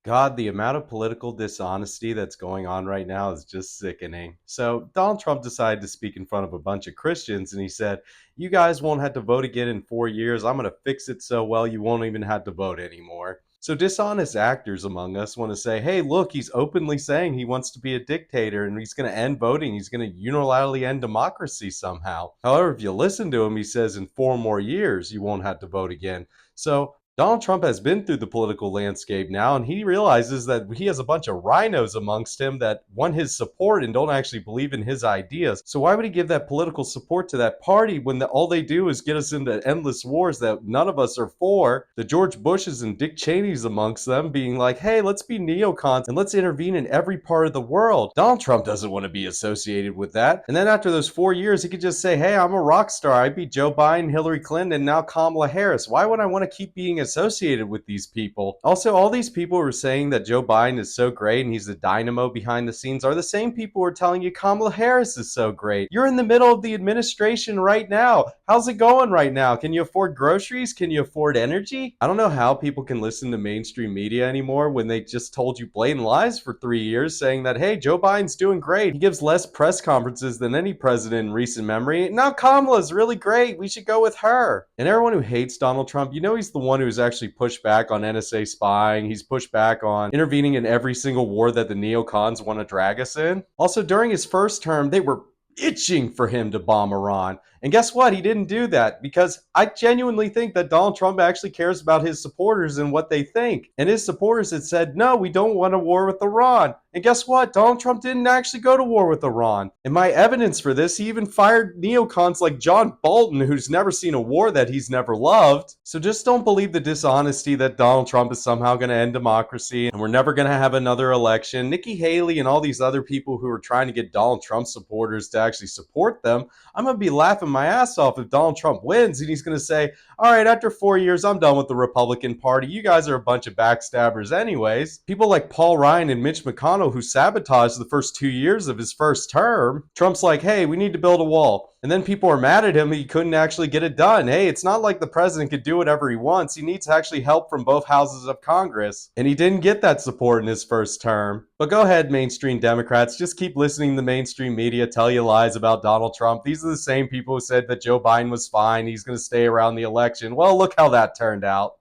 God, the amount of political dishonesty that's going on right now is just sickening. So, Donald Trump decided to speak in front of a bunch of Christians and he said, "You guys won't have to vote again in 4 years. I'm going to fix it so well you won't even have to vote anymore." So, dishonest actors among us want to say, "Hey, look, he's openly saying he wants to be a dictator and he's going to end voting. He's going to unilaterally end democracy somehow." However, if you listen to him, he says in 4 more years you won't have to vote again. So, Donald Trump has been through the political landscape now, and he realizes that he has a bunch of rhinos amongst him that want his support and don't actually believe in his ideas. So why would he give that political support to that party when all they do is get us into endless wars that none of us are for? The George Bushes and Dick Cheneys amongst them being like, hey, let's be neocons and let's intervene in every part of the world. Donald Trump doesn't want to be associated with that. And then after those 4 years, he could just say, hey, I'm a rock star. I beat Joe Biden, Hillary Clinton, and now Kamala Harris. Why would I want to keep being associated with these people? Also, all these people who are saying that Joe Biden is so great and he's the dynamo behind the scenes are the same people who are telling you Kamala Harris is so great. You're in the middle of the administration right now. How's it going right now? Can you afford groceries? Can you afford energy? I don't know how people can listen to mainstream media anymore when they just told you blatant lies for 3 years saying that, hey, Joe Biden's doing great. He gives less press conferences than any president in recent memory. Now Kamala's really great. We should go with her. And everyone who hates Donald Trump, you know he's the one who's actually pushed back on NSA spying. He's pushed back on intervening in every single war that the neocons want to drag us in. Also, during his first term, they were itching for him to bomb Iran. And guess what? He didn't do that because I genuinely think that Donald Trump actually cares about his supporters and what they think. And his supporters had said, no, we don't want a war with Iran. And guess what? Donald Trump didn't actually go to war with Iran. And my evidence for this, he even fired neocons like John Bolton, who's never seen a war that he's never loved. So just don't believe the dishonesty that Donald Trump is somehow going to end democracy and we're never going to have another election. Nikki Haley and all these other people who are trying to get Donald Trump supporters to actually support them, I'm going to be laughing my ass off if Donald Trump wins and he's going to say, all right, after 4 years, I'm done with the Republican Party. You guys are a bunch of backstabbers anyways. People like Paul Ryan and Mitch McConnell who sabotaged the first 2 years of his first term. Trump's like, hey, we need to build a wall. And then people are mad at him. He couldn't actually get it done. Hey, it's not like the president could do whatever he wants. He needs actually help from both houses of Congress. And he didn't get that support in his first term. But go ahead, mainstream Democrats. Just keep listening to mainstream media tell you lies about Donald Trump. These are the same people who said that Joe Biden was fine. He's going to stay around the election. Well, look how that turned out.